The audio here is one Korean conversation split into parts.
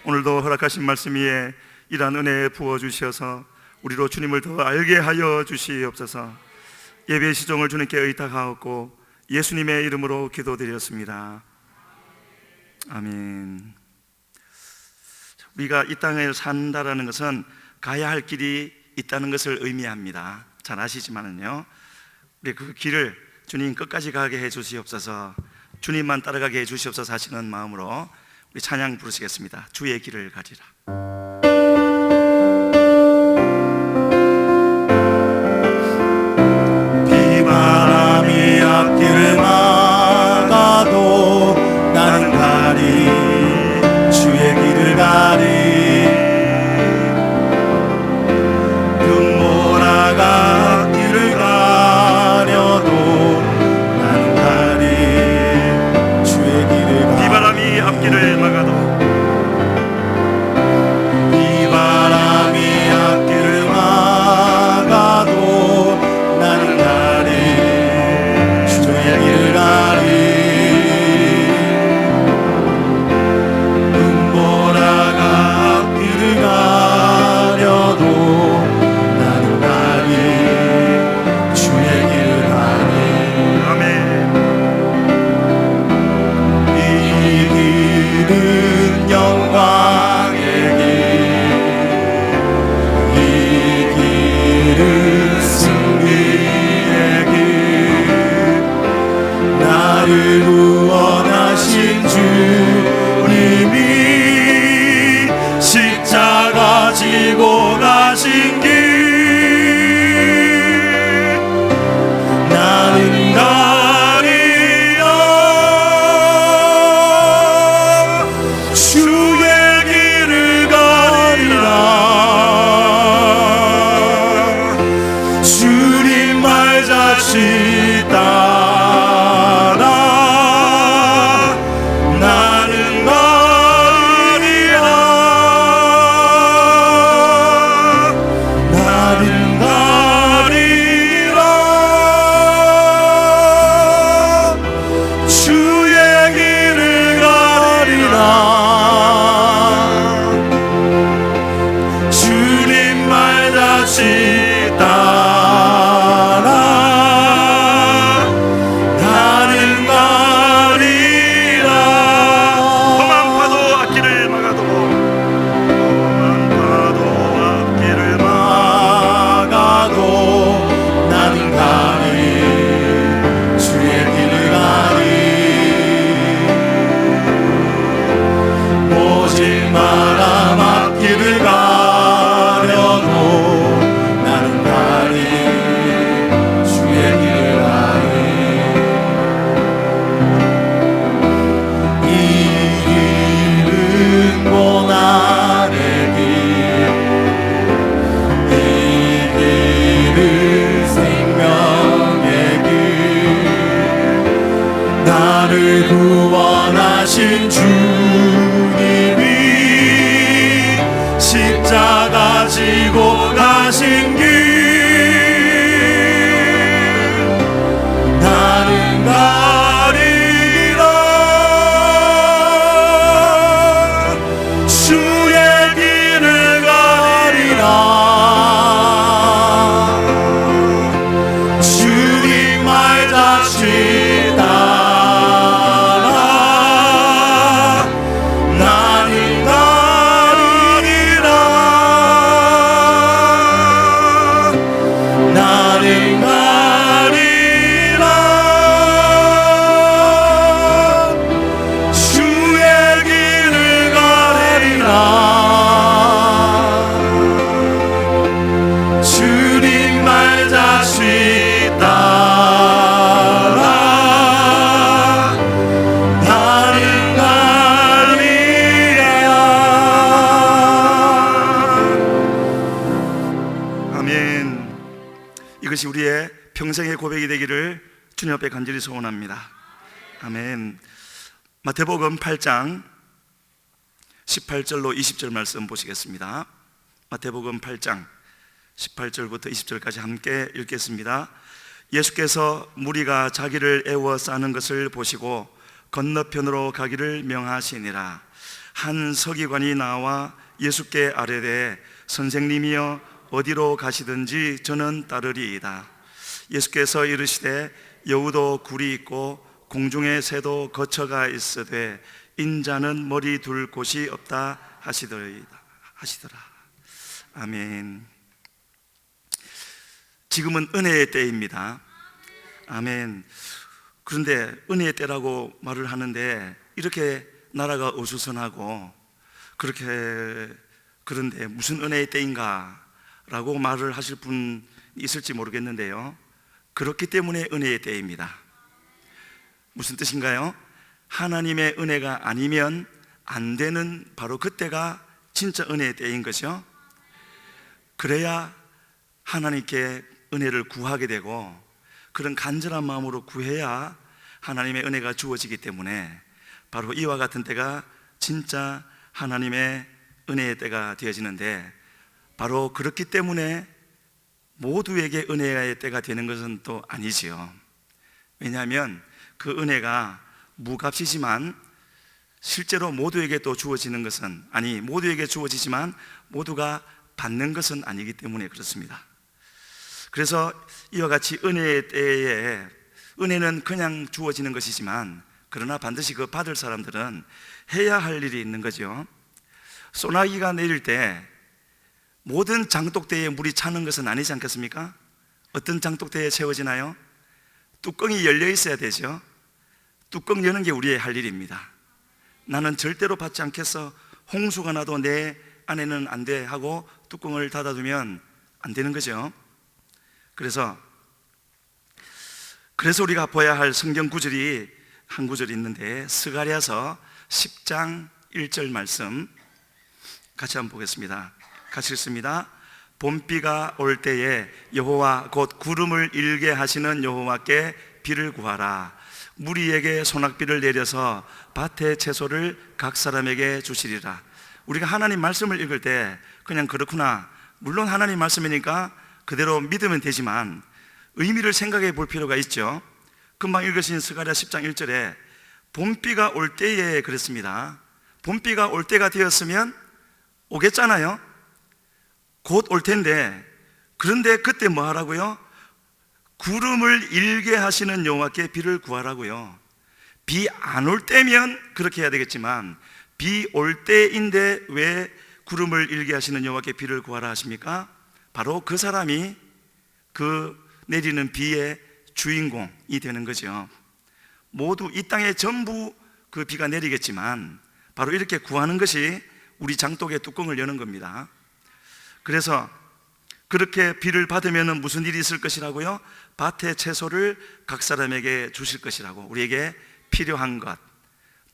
오늘도 허락하신 말씀 위에 이러한 은혜 부어주셔서 우리로 주님을 더 알게 하여 주시옵소서. 예배의 시종을 주님께 의탁하옵고 예수님의 이름으로 기도드렸습니다. 아멘. 우리가 이 땅을 산다라는 것은 가야 할 길이 있다는 것을 의미합니다. 잘 아시지만은요, 우리 그 길을 주님 끝까지 가게 해 주시옵소서, 주님만 따라가게 해 주시옵소서 하시는 마음으로 우리 찬양 부르시겠습니다. 주의 길을 가리라. 비바람이 앞길을 막아도 나는 가리, 주의 길을 가리. 눈보라가 앞길을 가려도 나는 가리, 주의 길을 가리. 비바람이 앞길을 막아도, 비바람이 앞길을 막아도 나는 가리, 주의 길을 가리. 눈보라가 앞길을 가려도 나는 가리, 주의 길을 가리. 아멘. 이 길은 영광의 길, 이 길은 승리의 길. 나를 구원하신 주님이 십자가 지고 가신 길, 나는 가리라. 주의 길을 가리라. 주님 말 자칫 따라 나는 가리라. 나는 가리라. 주의 길을 가리라. 주님 말 자칫 따라 나는 가리라. 험한 파도 앞길을 막아도, 험한 파도 앞길을 막아도 나는 가리, 주의 길을 가리. 오직 바람 앞길을 가려도 나는 가리, 주의 길을 가리. 이 길은 고난의 길, 이 길은 생명의 길. 나를 구원하신 주님이 십자가 지고 가신 길, 나는 가리라. 주의 길을 가리라. 주님 말 자칫 따라 나는 가리라. 나는 가리라. 주의 길을 가리라. 주님 말 자칫 따라 나는 가리라. 아멘. 이것이 우리의 평생의 고백이 되기를 주님 앞에 간절히 소원합니다. 아멘. 마태복음 8장 18절로 20절 말씀 보시겠습니다. 마태복음 8장 18절부터 20절까지 함께 읽겠습니다. 예수께서 무리가 자기를 애워 싸는 것을 보시고 건너편으로 가기를 명하시니라. 한 서기관이 나와 예수께 아뢰되 선생님이여 어디로 가시든지 저는 따르리이다. 예수께서 이르시되 여우도 굴이 있고 공중의 새도 거처가 있으되 인자는 머리 둘 곳이 없다 하시더라. 아멘. 지금은 은혜의 때입니다. 아멘. 그런데 은혜의 때라고 말을 하는데 이렇게 나라가 어수선하고 그런데 무슨 은혜의 때인가 라고 말을 하실 분 있을지 모르겠는데요, 그렇기 때문에 은혜의 때입니다. 무슨 뜻인가요? 하나님의 은혜가 아니면 안 되는 바로 그때가 진짜 은혜의 때인 거죠. 그래야 하나님께 은혜를 구하게 되고 그런 간절한 마음으로 구해야 하나님의 은혜가 주어지기 때문에 바로 이와 같은 때가 진짜 하나님의 은혜의 때가 되어지는데, 바로 그렇기 때문에 모두에게 은혜의 때가 되는 것은 또 아니지요. 왜냐하면 그 은혜가 무값이지만 실제로 모두에게 또 주어지는 것은 모두에게 주어지지만 모두가 받는 것은 아니기 때문에 그렇습니다. 그래서 이와 같이 은혜의 때에 은혜는 그냥 주어지는 것이지만 그러나 반드시 그 받을 사람들은 해야 할 일이 있는 거죠. 소나기가 내릴 때 모든 장독대에 물이 차는 것은 아니지 않겠습니까? 어떤 장독대에 채워지나요? 뚜껑이 열려 있어야 되죠. 뚜껑 여는 게 우리의 할 일입니다. 나는 절대로 받지 않겠어, 홍수가 나도 내 안에는 안 돼 하고 뚜껑을 닫아두면 안 되는 거죠. 그래서 우리가 봐야 할 성경 구절이 한 구절이 있는데, 스가랴서 10장 1절 말씀 같이 한번 보겠습니다. 같이 읽습니다. 봄비가 올 때에 여호와 곧 구름을 일게 하시는 여호와께 비를 구하라. 무리에게 소낙비를 내려서 밭의 채소를 각 사람에게 주시리라. 우리가 하나님 말씀을 읽을 때 그냥 그렇구나, 물론 하나님 말씀이니까 그대로 믿으면 되지만 의미를 생각해 볼 필요가 있죠. 금방 읽으신 스가랴 10장 1절에 봄비가 올 때에 그랬습니다. 봄비가 올 때가 되었으면 오겠잖아요. 곧 올 텐데, 그런데 그때 뭐 하라고요? 구름을 일게 하시는 여호와께 비를 구하라고요. 비 안 올 때면 그렇게 해야 되겠지만 비 올 때인데 왜 구름을 일게 하시는 여호와께 비를 구하라 하십니까? 바로 그 사람이 그 내리는 비의 주인공이 되는 거죠. 모두 이 땅에 전부 그 비가 내리겠지만 바로 이렇게 구하는 것이 우리 장독의 뚜껑을 여는 겁니다. 그래서 그렇게 비를 받으면 무슨 일이 있을 것이라고요? 밭의 채소를 각 사람에게 주실 것이라고, 우리에게 필요한 것,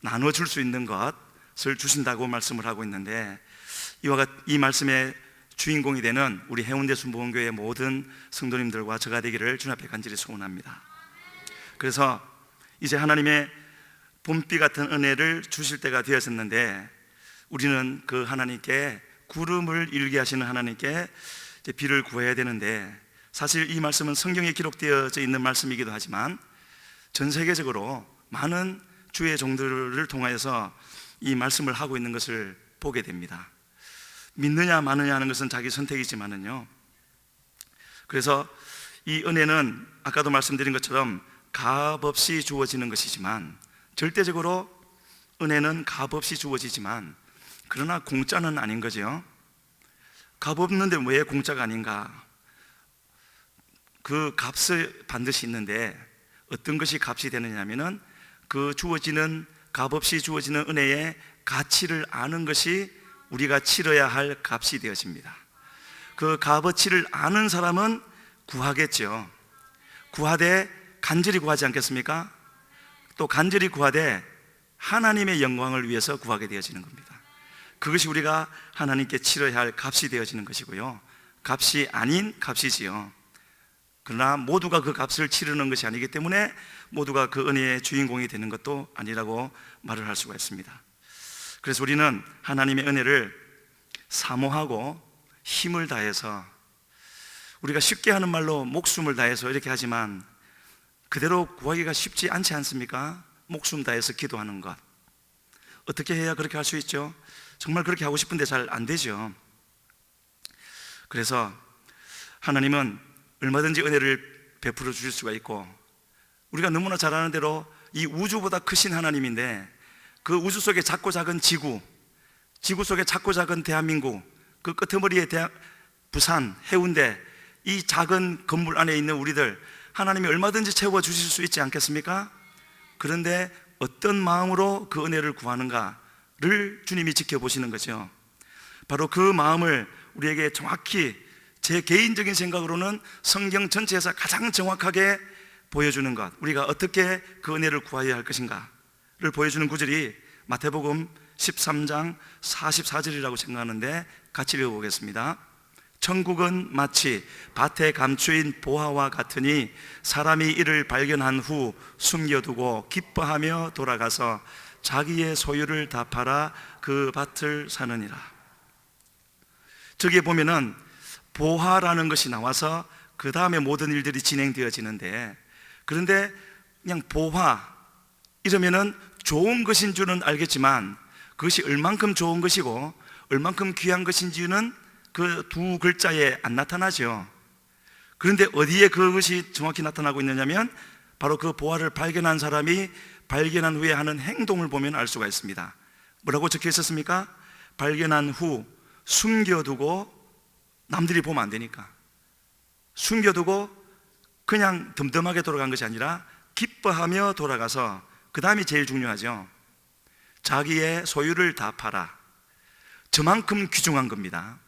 나눠줄 수 있는 것을 주신다고 말씀을 하고 있는데, 이 말씀의 주인공이 되는 우리 해운대 순복음교회 모든 성도님들과 저가 되기를 주님 앞에 간절히 소원합니다. 그래서 이제 하나님의 봄비 같은 은혜를 주실 때가 되었었는데, 우리는 그 하나님께, 구름을 일게 하시는 하나님께 이제 비를 구해야 되는데, 사실 이 말씀은 성경에 기록되어져 있는 말씀이기도 하지만 전 세계적으로 많은 주의 종들을 통하여서 이 말씀을 하고 있는 것을 보게 됩니다. 믿느냐 마느냐 하는 것은 자기 선택이지만은요, 그래서 이 은혜는 아까도 말씀드린 것처럼 값없이 주어지는 것이지만, 절대적으로 은혜는 값없이 주어지지만 그러나 공짜는 아닌 거죠. 값 없는데 왜 공짜가 아닌가? 그 값을 반드시 있는데 어떤 것이 값이 되느냐면은 그 주어지는, 값없이 주어지는 은혜의 가치를 아는 것이 우리가 치러야 할 값이 되어집니다. 그 값어치를 아는 사람은 구하겠죠. 구하되 간절히 구하지 않겠습니까? 또 간절히 구하되 하나님의 영광을 위해서 구하게 되어지는 겁니다. 그것이 우리가 하나님께 치러야 할 값이 되어지는 것이고요, 값이 아닌 값이지요. 그러나 모두가 그 값을 치르는 것이 아니기 때문에 모두가 그 은혜의 주인공이 되는 것도 아니라고 말을 할 수가 있습니다. 그래서 우리는 하나님의 은혜를 사모하고 힘을 다해서, 우리가 쉽게 하는 말로 목숨을 다해서 이렇게 하지만 그대로 구하기가 쉽지 않지 않습니까? 목숨 다해서 기도하는 것, 어떻게 해야 그렇게 할 수 있죠? 정말 그렇게 하고 싶은데 잘 안 되죠. 그래서 하나님은 얼마든지 은혜를 베풀어 주실 수가 있고, 우리가 너무나 잘 아는 대로 이 우주보다 크신 하나님인데, 그 우주 속에 작고 작은 지구 속에 작고 작은 대한민국, 그 끄트머리에 부산, 해운대, 이 작은 건물 안에 있는 우리들 하나님이 얼마든지 채워 주실 수 있지 않겠습니까? 그런데 어떤 마음으로 그 은혜를 구하는가를 주님이 지켜보시는 거죠. 바로 그 마음을 우리에게 정확히, 제 개인적인 생각으로는 성경 전체에서 가장 정확하게 보여주는 것, 우리가 어떻게 그 은혜를 구해야 할 것인가를 보여주는 구절이 마태복음 13장 44절이라고 생각하는데 같이 읽어보겠습니다. 천국은 마치 밭에 감추인 보화와 같으니 사람이 이를 발견한 후 숨겨두고 기뻐하며 돌아가서 자기의 소유를 다 팔아 그 밭을 사느니라. 저기에 보면은 보화라는 것이 나와서 그 다음에 모든 일들이 진행되어지는데, 그런데 그냥 보화 이러면은 좋은 것인 줄은 알겠지만 그것이 얼만큼 좋은 것이고 얼만큼 귀한 것인지는 그 두 글자에 안 나타나죠. 그런데 어디에 그것이 정확히 나타나고 있느냐면 바로 그 보화를 발견한 사람이 발견한 후에 하는 행동을 보면 알 수가 있습니다. 뭐라고 적혀 있었습니까? 발견한 후 숨겨두고, 남들이 보면 안 되니까 숨겨두고 그냥 덤덤하게 돌아간 것이 아니라 기뻐하며 돌아가서, 그 다음이 제일 중요하죠. 자기의 소유를 다 팔아. 저만큼 귀중한 겁니다.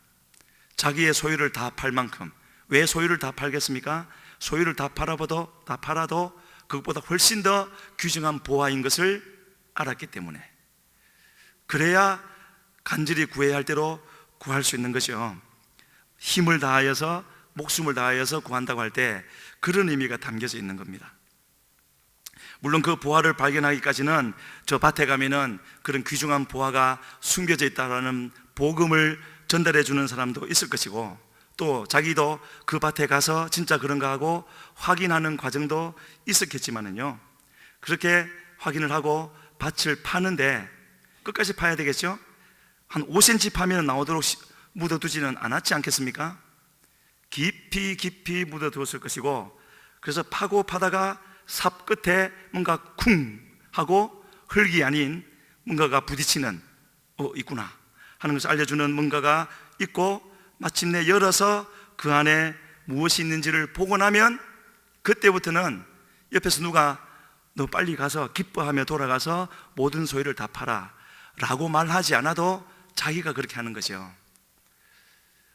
자기의 소유를 다 팔 만큼. 왜 소유를 다 팔겠습니까? 소유를 다 팔아도 그것보다 훨씬 더 귀중한 보화인 것을 알았기 때문에. 그래야 간절히 구해야 할 대로 구할 수 있는 거죠. 힘을 다하여서, 목숨을 다하여서 구한다고 할 때 그런 의미가 담겨져 있는 겁니다. 물론 그 보화를 발견하기까지는 저 밭에 가면은 그런 귀중한 보화가 숨겨져 있다라는 복음을 전달해 주는 사람도 있을 것이고, 또 자기도 그 밭에 가서 진짜 그런가 하고 확인하는 과정도 있었겠지만은요, 그렇게 확인을 하고 밭을 파는데 끝까지 파야 되겠죠? 한 5cm 파면 나오도록 묻어두지는 않았지 않겠습니까? 깊이 깊이 묻어두었을 것이고, 그래서 파고 파다가 삽 끝에 뭔가 쿵 하고 흙이 아닌 뭔가가 부딪히는, 있구나 하는 것을 알려주는 뭔가가 있고, 마침내 열어서 그 안에 무엇이 있는지를 보고 나면 그때부터는 옆에서 누가 너 빨리 가서 기뻐하며 돌아가서 모든 소유를 다 팔아 라고 말하지 않아도 자기가 그렇게 하는 거죠.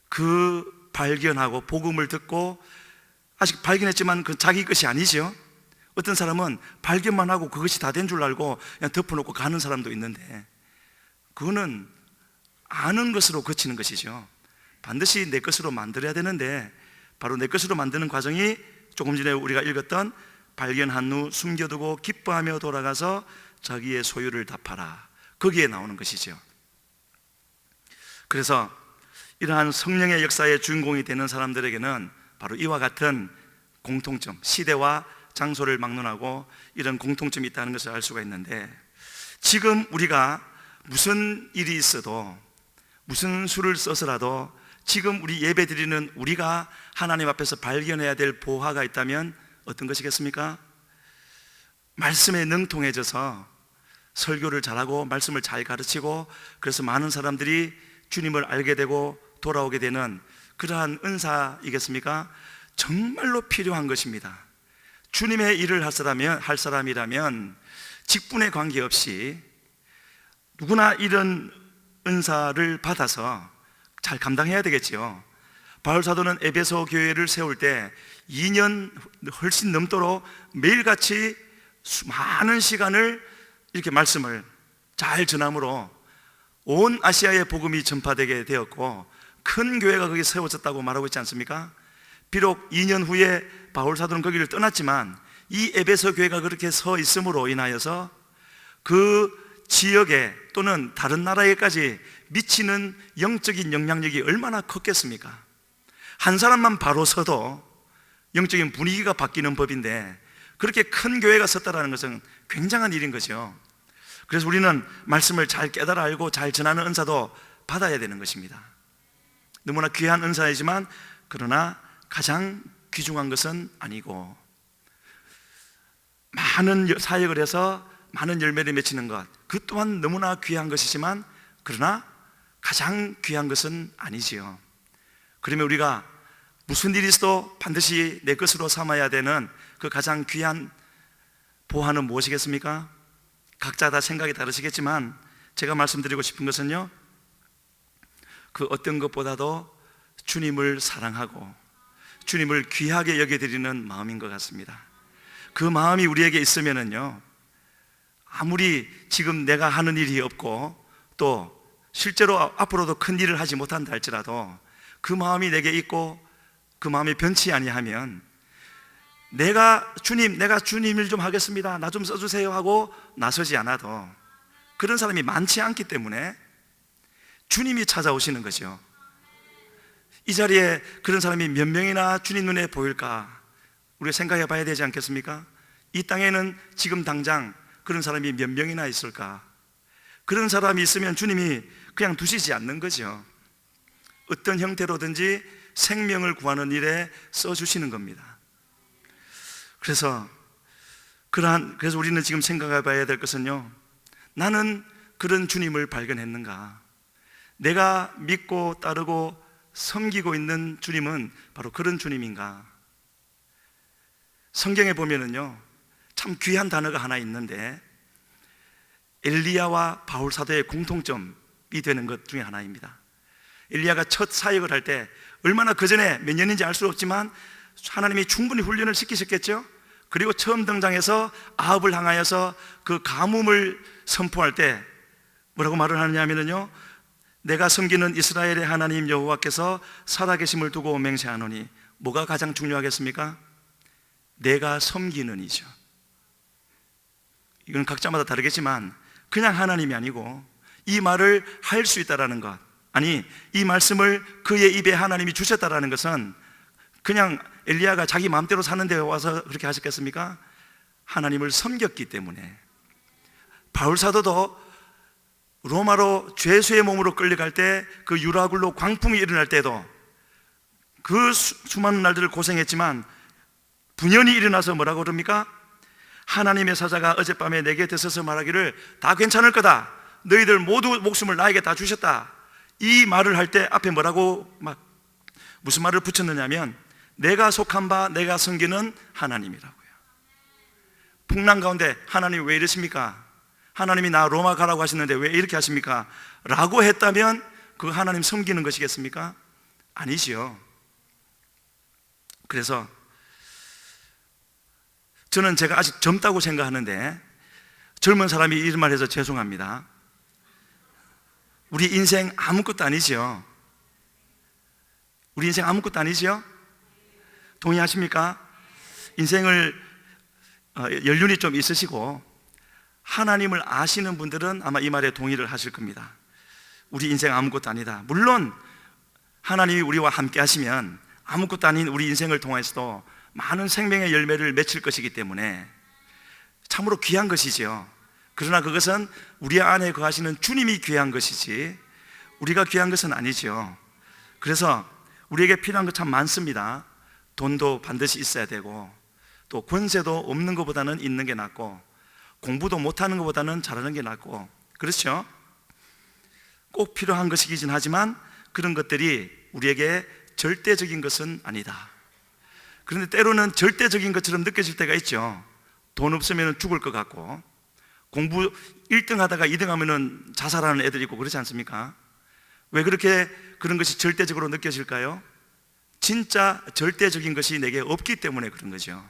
그 발견하고 복음을 듣고, 아직 발견했지만 그 자기 것이 아니죠. 어떤 사람은 발견만 하고 그것이 다 된 줄 알고 그냥 덮어놓고 가는 사람도 있는데, 그거는 아는 것으로 그치는 것이죠. 반드시 내 것으로 만들어야 되는데, 바로 내 것으로 만드는 과정이 조금 전에 우리가 읽었던 발견한 후 숨겨두고 기뻐하며 돌아가서 자기의 소유를 다 팔아, 거기에 나오는 것이죠. 그래서 이러한 성령의 역사의 주인공이 되는 사람들에게는 바로 이와 같은 공통점, 시대와 장소를 막론하고 이런 공통점이 있다는 것을 알 수가 있는데, 지금 우리가 무슨 일이 있어도, 무슨 수를 써서라도 지금 우리 예배 드리는 우리가 하나님 앞에서 발견해야 될 보화가 있다면 어떤 것이겠습니까? 말씀에 능통해져서 설교를 잘하고 말씀을 잘 가르치고, 그래서 많은 사람들이 주님을 알게 되고 돌아오게 되는 그러한 은사이겠습니까? 정말로 필요한 것입니다. 주님의 일을 할 사람이라면 직분에 관계없이 누구나 이런 은사를 받아서 잘 감당해야 되겠지요. 바울 사도는 에베소 교회를 세울 때 2년 훨씬 넘도록 매일같이 많은 시간을 이렇게 말씀을 잘 전함으로 온 아시아의 복음이 전파되게 되었고, 큰 교회가 거기 세워졌다고 말하고 있지 않습니까? 비록 2년 후에 바울 사도는 거기를 떠났지만 이 에베소 교회가 그렇게 서 있음으로 인하여서 그 지역에 또는 다른 나라에까지 미치는 영적인 영향력이 얼마나 컸겠습니까? 한 사람만 바로 서도 영적인 분위기가 바뀌는 법인데, 그렇게 큰 교회가 섰다는 것은 굉장한 일인 거죠. 그래서 우리는 말씀을 잘 깨달아 알고 잘 전하는 은사도 받아야 되는 것입니다. 너무나 귀한 은사이지만 그러나 가장 귀중한 것은 아니고, 많은 사역을 해서 많은 열매를 맺히는 것, 그 또한 너무나 귀한 것이지만 그러나 가장 귀한 것은 아니지요. 그러면 우리가 무슨 일이 있어도 반드시 내 것으로 삼아야 되는 그 가장 귀한 보화는 무엇이겠습니까? 각자 다 생각이 다르시겠지만 제가 말씀드리고 싶은 것은요, 그 어떤 것보다도 주님을 사랑하고 주님을 귀하게 여겨드리는 마음인 것 같습니다. 그 마음이 우리에게 있으면은요, 아무리 지금 내가 하는 일이 없고 또 실제로 앞으로도 큰 일을 하지 못한다 할지라도 그 마음이 내게 있고 그 마음이 변치 아니하면 내가 주님 일 좀 하겠습니다, 나 좀 써주세요 하고 나서지 않아도 그런 사람이 많지 않기 때문에 주님이 찾아오시는 거죠. 이 자리에 그런 사람이 몇 명이나 주님 눈에 보일까 우리가 생각해 봐야 되지 않겠습니까? 이 땅에는 지금 당장 그런 사람이 몇 명이나 있을까? 그런 사람이 있으면 주님이 그냥 두시지 않는 거죠. 어떤 형태로든지 생명을 구하는 일에 써주시는 겁니다. 그래서 우리는 지금 생각해 봐야 될 것은요, 나는 그런 주님을 발견했는가? 내가 믿고 따르고 섬기고 있는 주님은 바로 그런 주님인가? 성경에 보면은요, 참 귀한 단어가 하나 있는데 엘리야와 바울 사도의 공통점이 되는 것 중에 하나입니다. 엘리야가 첫 사역을 할 때 얼마나 그 전에 몇 년인지 알 수 없지만 하나님이 충분히 훈련을 시키셨겠죠. 그리고 처음 등장해서 아합을 향하여서 그 가뭄을 선포할 때 뭐라고 말을 하느냐 하면요, 내가 섬기는 이스라엘의 하나님 여호와께서 살아계심을 두고 맹세하노니, 뭐가 가장 중요하겠습니까? 내가 섬기는 이죠. 이건 각자마다 다르겠지만 그냥 하나님이 아니고 이 말을 할 수 있다라는 것, 아니 이 말씀을 그의 입에 하나님이 주셨다라는 것은 그냥 엘리야가 자기 마음대로 사는 데 와서 그렇게 하셨겠습니까? 하나님을 섬겼기 때문에. 바울 사도도 로마로 죄수의 몸으로 끌려갈 때 그 유라굴로 광풍이 일어날 때도 그 수많은 날들을 고생했지만 분연히 일어나서 뭐라고 그럽니까? 하나님의 사자가 어젯밤에 내게 들어서서 말하기를 다 괜찮을 거다, 너희들 모두 목숨을 나에게 다 주셨다, 이 말을 할 때 앞에 뭐라고 무슨 말을 붙였느냐면 내가 속한 바 내가 섬기는 하나님이라고요. 풍랑 가운데 하나님 왜 이러십니까? 하나님이 나 로마 가라고 하시는데 왜 이렇게 하십니까? 라고 했다면 그 하나님 섬기는 것이겠습니까? 아니지요. 그래서 저는 제가 아직 젊다고 생각하는데, 젊은 사람이 이런 말 해서 죄송합니다. 우리 인생 아무것도 아니죠. 우리 인생 아무것도 아니죠? 동의하십니까? 인생을 연륜이 좀 있으시고 하나님을 아시는 분들은 아마 이 말에 동의를 하실 겁니다. 우리 인생 아무것도 아니다. 물론 하나님이 우리와 함께 하시면 아무것도 아닌 우리 인생을 통해서도 많은 생명의 열매를 맺힐 것이기 때문에 참으로 귀한 것이죠. 그러나 그것은 우리 안에 거하시는 주님이 귀한 것이지 우리가 귀한 것은 아니죠. 그래서 우리에게 필요한 것 참 많습니다. 돈도 반드시 있어야 되고, 또 권세도 없는 것보다는 있는 게 낫고, 공부도 못하는 것보다는 잘하는 게 낫고, 그렇죠? 꼭 필요한 것이긴 하지만 그런 것들이 우리에게 절대적인 것은 아니다. 그런데 때로는 절대적인 것처럼 느껴질 때가 있죠. 돈 없으면 죽을 것 같고, 공부 1등 하다가 2등 하면 자살하는 애들이 있고 그렇지 않습니까? 왜 그렇게 그런 것이 절대적으로 느껴질까요? 진짜 절대적인 것이 내게 없기 때문에 그런 거죠.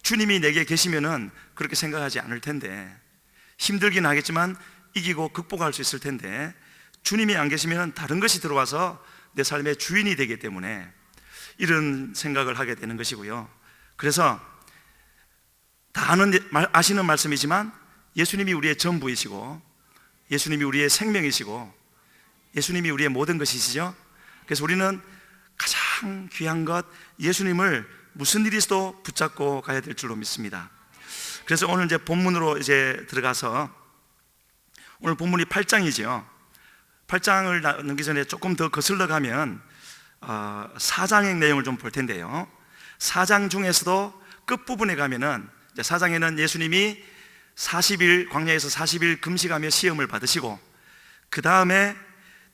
주님이 내게 계시면은 그렇게 생각하지 않을 텐데, 힘들긴 하겠지만 이기고 극복할 수 있을 텐데, 주님이 안 계시면 다른 것이 들어와서 내 삶의 주인이 되기 때문에 이런 생각을 하게 되는 것이고요. 그래서 다 아시는 말씀이지만 예수님이 우리의 전부이시고, 예수님이 우리의 생명이시고, 예수님이 우리의 모든 것이시죠. 그래서 우리는 가장 귀한 것, 예수님을 무슨 일이 있어도 붙잡고 가야 될 줄로 믿습니다. 그래서 오늘 이제 본문으로 이제 들어가서 오늘 본문이 8장이죠. 8장을 넘기 전에 조금 더 거슬러 가면 4장의 내용을 좀 볼 텐데요. 4장 중에서도 끝부분에 가면은 4장에는 예수님이 40일 광야에서 40일 금식하며 시험을 받으시고, 그 다음에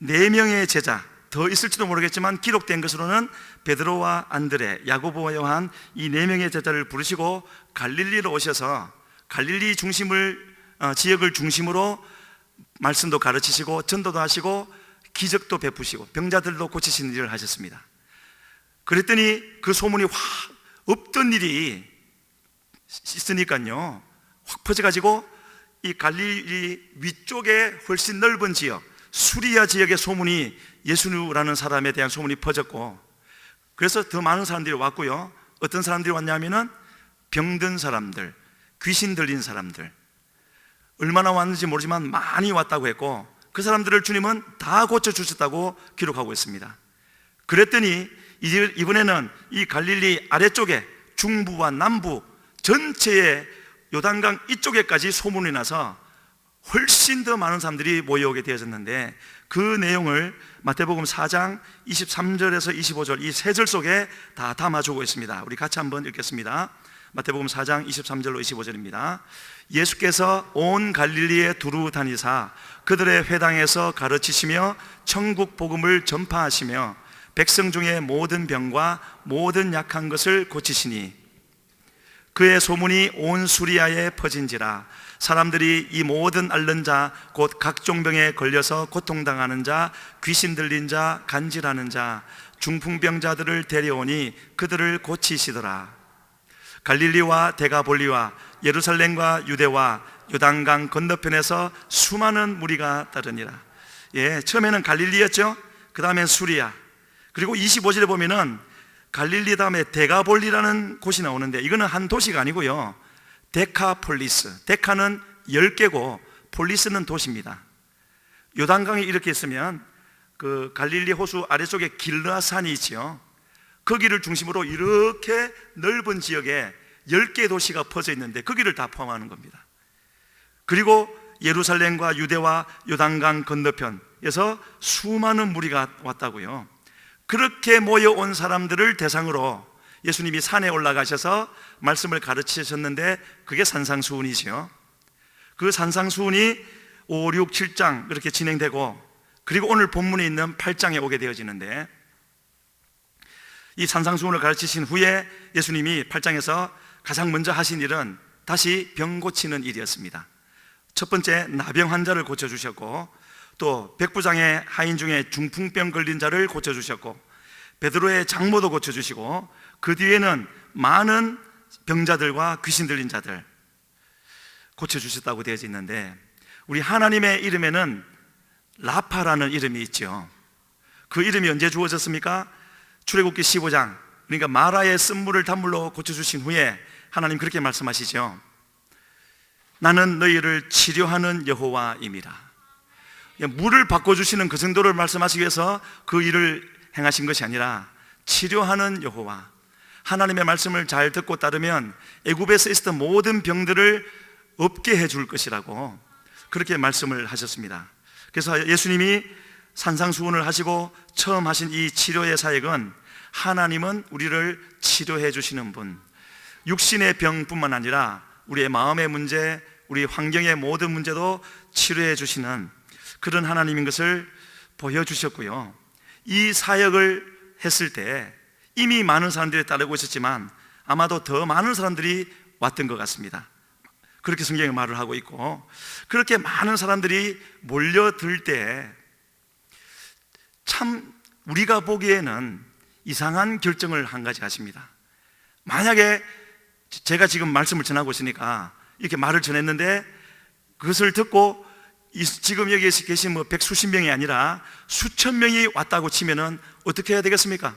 4명의 제자, 더 있을지도 모르겠지만 기록된 것으로는 베드로와 안드레, 야고보와 요한 이 4명의 제자를 부르시고 갈릴리로 오셔서 갈릴리 지역을 중심으로 말씀도 가르치시고 전도도 하시고 기적도 베푸시고 병자들도 고치시는 일을 하셨습니다. 그랬더니 그 소문이 확 없던 일이 있으니까요, 확 퍼져가지고 이 갈릴리 위쪽에 훨씬 넓은 지역, 수리아 지역의 소문이 예수라는 사람에 대한 소문이 퍼졌고, 그래서 더 많은 사람들이 왔고요. 어떤 사람들이 왔냐면은 병든 사람들, 귀신 들린 사람들, 얼마나 왔는지 모르지만 많이 왔다고 했고, 그 사람들을 주님은 다 고쳐주셨다고 기록하고 있습니다. 그랬더니 이번에는 이 갈릴리 아래쪽에 중부와 남부 전체의 요단강 이쪽에까지 소문이 나서 훨씬 더 많은 사람들이 모여오게 되어졌는데, 그 내용을 마태복음 4장 23절에서 25절 이 세 절 속에 다 담아주고 있습니다. 우리 같이 한번 읽겠습니다. 마태복음 4장 23절로 25절입니다. 예수께서 온 갈릴리에 두루 다니사 그들의 회당에서 가르치시며 천국 복음을 전파하시며 백성 중에 모든 병과 모든 약한 것을 고치시니 그의 소문이 온 수리아에 퍼진지라. 사람들이 이 모든 앓는 자 곧 각종 병에 걸려서 고통당하는 자, 귀신 들린 자, 간질하는 자, 중풍병자들을 데려오니 그들을 고치시더라. 갈릴리와 데가볼리와 예루살렘과 유대와 요단강 건너편에서 수많은 무리가 따르니라. 처음에는 갈릴리였죠. 그 다음엔 수리아, 그리고 25절에 보면은 갈릴리 다음에 데가볼리라는 곳이 나오는데, 이거는 한 도시가 아니고요, 데카폴리스, 데카는 10개고 폴리스는 도시입니다. 요단강이 이렇게 있으면 그 갈릴리 호수 아래쪽에 길르앗산이 있죠. 거기를 중심으로 이렇게 넓은 지역에 10개 도시가 퍼져 있는데 거기를 다 포함하는 겁니다. 그리고 예루살렘과 유대와 요단강 건너편에서 수많은 무리가 왔다고요. 그렇게 모여온 사람들을 대상으로 예수님이 산에 올라가셔서 말씀을 가르치셨는데, 그게 산상수훈이죠. 그 산상수훈이 5, 6, 7장 그렇게 진행되고, 그리고 오늘 본문에 있는 8장에 오게 되어지는데, 이 산상수훈을 가르치신 후에 예수님이 8장에서 가장 먼저 하신 일은 다시 병 고치는 일이었습니다. 첫 번째, 나병 환자를 고쳐주셨고, 또 백부장의 하인 중에 중풍병 걸린 자를 고쳐주셨고, 베드로의 장모도 고쳐주시고, 그 뒤에는 많은 병자들과 귀신 들린 자들 고쳐주셨다고 되어져 있는데, 우리 하나님의 이름에는 라파라는 이름이 있죠. 그 이름이 언제 주어졌습니까? 출애굽기 15장, 그러니까 마라의 쓴물을 단물로 고쳐주신 후에 하나님 그렇게 말씀하시죠. 나는 너희를 치료하는 여호와임이라. 물을 바꿔주시는 그 정도를 말씀하시기 위해서 그 일을 행하신 것이 아니라 치료하는 여호와, 하나님의 말씀을 잘 듣고 따르면 애굽에서 있었던 모든 병들을 없게 해줄 것이라고 그렇게 말씀을 하셨습니다. 그래서 예수님이 산상수훈을 하시고 처음 하신 이 치료의 사역은, 하나님은 우리를 치료해 주시는 분, 육신의 병뿐만 아니라 우리의 마음의 문제, 우리 환경의 모든 문제도 치료해 주시는 그런 하나님인 것을 보여주셨고요. 이 사역을 했을 때 이미 많은 사람들이 따르고 있었지만 아마도 더 많은 사람들이 왔던 것 같습니다. 그렇게 성경이 말을 하고 있고, 그렇게 많은 사람들이 몰려들 때 참 우리가 보기에는 이상한 결정을 한 가지 하십니다. 만약에 제가 지금 말씀을 전하고 있으니까 이렇게 말을 전했는데, 그것을 듣고 지금 여기 계신 뭐 백수십 명이 아니라 수천 명이 왔다고 치면은 어떻게 해야 되겠습니까?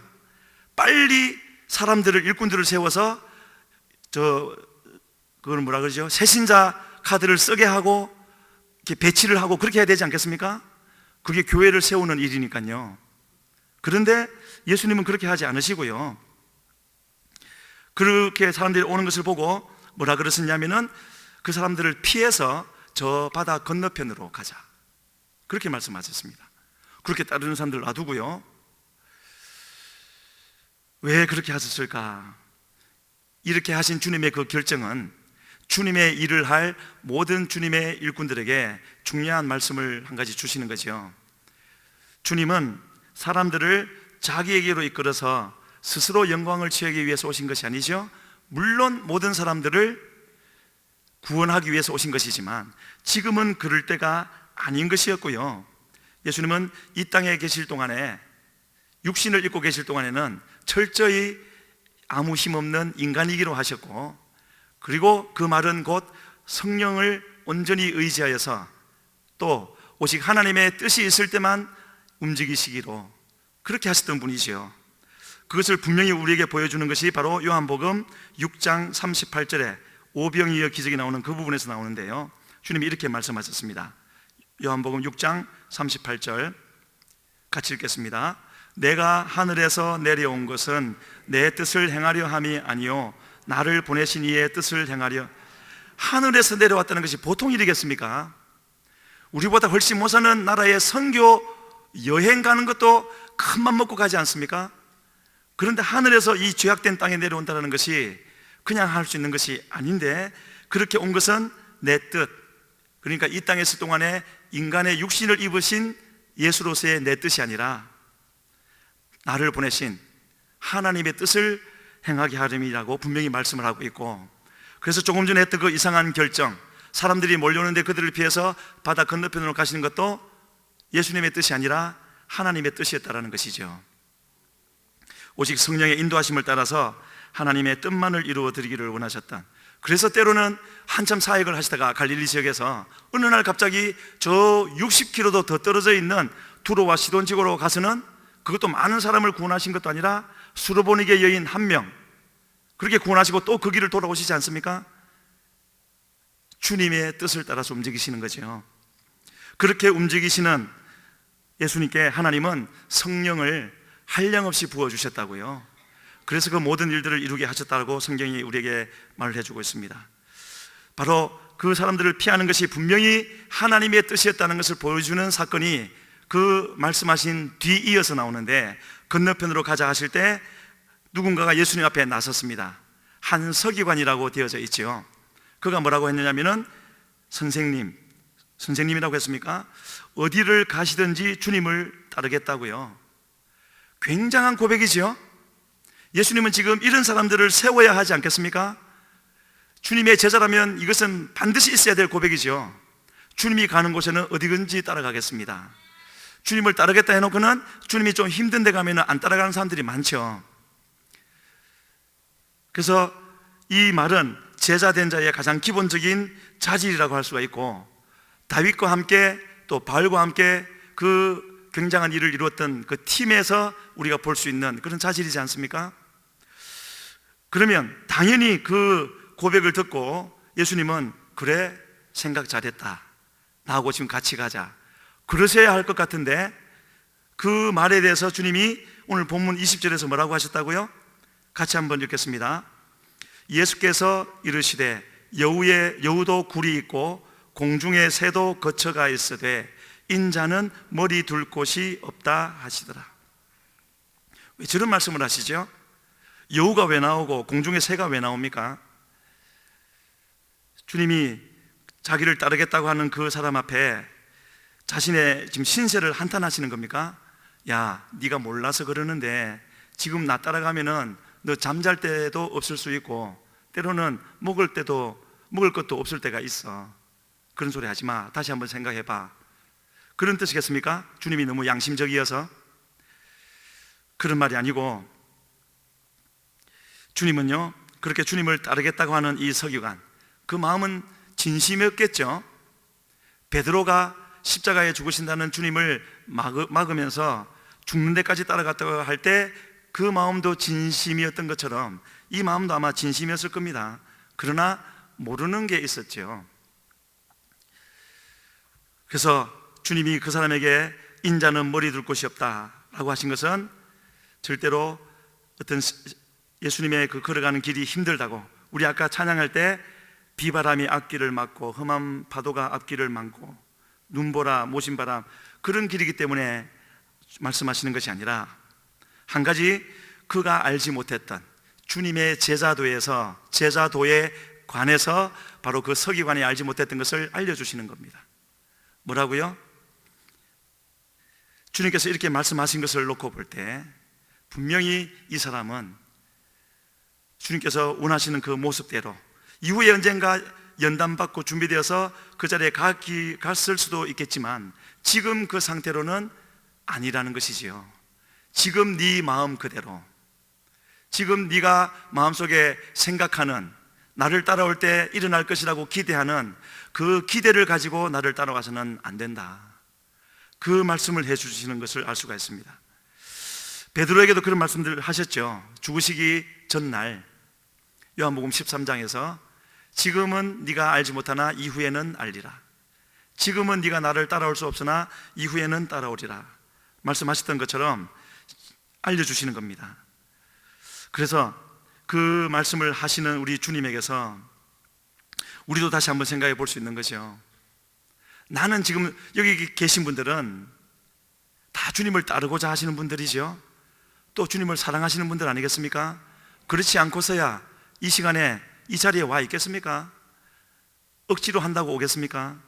빨리 사람들을, 일꾼들을 세워서 그걸 뭐라 그러죠? 새신자 카드를 쓰게 하고 이렇게 배치를 하고 그렇게 해야 되지 않겠습니까? 그게 교회를 세우는 일이니까요. 그런데 예수님은 그렇게 하지 않으시고요, 그렇게 사람들이 오는 것을 보고 뭐라 그러셨냐면은 그 사람들을 피해서 저 바다 건너편으로 가자, 그렇게 말씀하셨습니다. 그렇게 따르는 사람들 놔두고요. 왜 그렇게 하셨을까? 이렇게 하신 주님의 그 결정은 주님의 일을 할 모든 주님의 일꾼들에게 중요한 말씀을 한 가지 주시는 거죠. 주님은 사람들을 자기에게로 이끌어서 스스로 영광을 취하기 위해서 오신 것이 아니죠. 물론 모든 사람들을 구원하기 위해서 오신 것이지만 지금은 그럴 때가 아닌 것이었고요. 예수님은 이 땅에 계실 동안에, 육신을 입고 계실 동안에는 철저히 아무 힘없는 인간이기로 하셨고, 그리고 그 말은 곧 성령을 온전히 의지하여서 또 오직 하나님의 뜻이 있을 때만 움직이시기로 그렇게 하셨던 분이지요. 그것을 분명히 우리에게 보여주는 것이 바로 요한복음 6장 38절에 오병이어 기적이 나오는 그 부분에서 나오는데요, 주님이 이렇게 말씀하셨습니다. 요한복음 6장 38절 같이 읽겠습니다. 내가 하늘에서 내려온 것은 내 뜻을 행하려 함이 아니요 나를 보내신 이의 뜻을 행하려. 하늘에서 내려왔다는 것이 보통 일이겠습니까? 우리보다 훨씬 못 사는 나라에 선교 여행 가는 것도 큰 맘 먹고 가지 않습니까? 그런데 하늘에서 이 죄악된 땅에 내려온다는 것이 그냥 할 수 있는 것이 아닌데, 그렇게 온 것은 내 뜻, 그러니까 이 땅에 있을 동안에 인간의 육신을 입으신 예수로서의 내 뜻이 아니라 나를 보내신 하나님의 뜻을 행하게 하림이라고 분명히 말씀을 하고 있고, 그래서 조금 전에 했던 그 이상한 결정, 사람들이 몰려오는데 그들을 피해서 바다 건너편으로 가시는 것도 예수님의 뜻이 아니라 하나님의 뜻이었다는 것이죠. 오직 성령의 인도하심을 따라서 하나님의 뜻만을 이루어 드리기를 원하셨던, 그래서 때로는 한참 사역을 하시다가 갈릴리 지역에서 어느 날 갑자기 저 60km도 더 떨어져 있는 두로와 시돈 지구로 가서는 그것도 많은 사람을 구원하신 것도 아니라 수르보니게 여인 한 명, 그렇게 구원하시고 또 그 길을 돌아오시지 않습니까? 주님의 뜻을 따라서 움직이시는 거죠. 그렇게 움직이시는 예수님께 하나님은 성령을 한량없이 부어주셨다고요. 그래서 그 모든 일들을 이루게 하셨다고 성경이 우리에게 말을 해주고 있습니다. 바로 그 사람들을 피하는 것이 분명히 하나님의 뜻이었다는 것을 보여주는 사건이 그 말씀하신 뒤이어서 나오는데, 건너편으로 가자 하실 때 누군가가 예수님 앞에 나섰습니다. 한 서기관이라고 되어져 있죠. 그가 뭐라고 했느냐면은 선생님이라고 했습니까? 어디를 가시든지 주님을 따르겠다고요. 굉장한 고백이죠. 예수님은 지금 이런 사람들을 세워야 하지 않겠습니까? 주님의 제자라면 이것은 반드시 있어야 될 고백이죠. 주님이 가는 곳에는 어디든지 따라가겠습니다. 주님을 따르겠다 해놓고는 주님이 좀 힘든 데 가면 안 따라가는 사람들이 많죠. 그래서 이 말은 제자된 자의 가장 기본적인 자질이라고 할 수가 있고, 다윗과 함께 또 바울과 함께 그 굉장한 일을 이루었던 그 팀에서 우리가 볼 수 있는 그런 자질이지 않습니까? 그러면 당연히 그 고백을 듣고 예수님은 그래, 생각 잘했다, 나하고 지금 같이 가자, 그러셔야 할 것 같은데, 그 말에 대해서 주님이 오늘 본문 20절에서 뭐라고 하셨다고요? 같이 한번 읽겠습니다. 예수께서 이르시되 여우도 굴이 있고 공중의 새도 거처가 있으되 인자는 머리 둘 곳이 없다 하시더라. 왜 저런 말씀을 하시죠? 여우가 왜 나오고 공중의 새가 왜 나옵니까? 주님이 자기를 따르겠다고 하는 그 사람 앞에 자신의 지금 신세를 한탄하시는 겁니까? 야, 네가 몰라서 그러는데 지금 나 따라가면은 너 잠잘 때도 없을 수 있고 때로는 먹을 것도 없을 때가 있어. 그런 소리 하지 마. 다시 한번 생각해 봐. 그런 뜻이겠습니까? 주님이 너무 양심적이어서? 그런 말이 아니고, 주님은요, 그렇게 주님을 따르겠다고 하는 이 서기관, 그 마음은 진심이었겠죠. 베드로가 십자가에 죽으신다는 주님을 막으면서 죽는 데까지 따라갔다고 할 때 그 마음도 진심이었던 것처럼 이 마음도 아마 진심이었을 겁니다. 그러나 모르는 게 있었죠. 그래서 주님이 그 사람에게 인자는 머리 둘 곳이 없다라고 하신 것은 절대로 어떤 예수님의 그 걸어가는 길이 힘들다고, 우리 아까 찬양할 때 비바람이 앞길을 막고 험한 파도가 앞길을 막고 눈보라 모신바람, 그런 길이기 때문에 말씀하시는 것이 아니라 한 가지, 그가 알지 못했던 주님의 제자도에 관해서 바로 그 서기관이 알지 못했던 것을 알려주시는 겁니다. 뭐라고요? 주님께서 이렇게 말씀하신 것을 놓고 볼 때 분명히 이 사람은 주님께서 원하시는 그 모습대로 이후에 언젠가 연단받고 준비되어서 그 자리에 갔을 수도 있겠지만 지금 그 상태로는 아니라는 것이지요. 지금 네 마음 그대로, 지금 네가 마음속에 생각하는, 나를 따라올 때 일어날 것이라고 기대하는 그 기대를 가지고 나를 따라가서는 안 된다, 그 말씀을 해주시는 것을 알 수가 있습니다. 베드로에게도 그런 말씀들을 하셨죠. 죽으시기 전날 요한복음 13장에서 지금은 네가 알지 못하나 이후에는 알리라, 지금은 네가 나를 따라올 수 없으나 이후에는 따라오리라 말씀하셨던 것처럼 알려주시는 겁니다. 그래서 그 말씀을 하시는 우리 주님에게서 우리도 다시 한번 생각해 볼 수 있는 거죠. 나는 지금 여기 계신 분들은 다 주님을 따르고자 하시는 분들이죠. 또 주님을 사랑하시는 분들 아니겠습니까? 그렇지 않고서야 이 시간에 이 자리에 와 있겠습니까? 억지로 한다고 오겠습니까?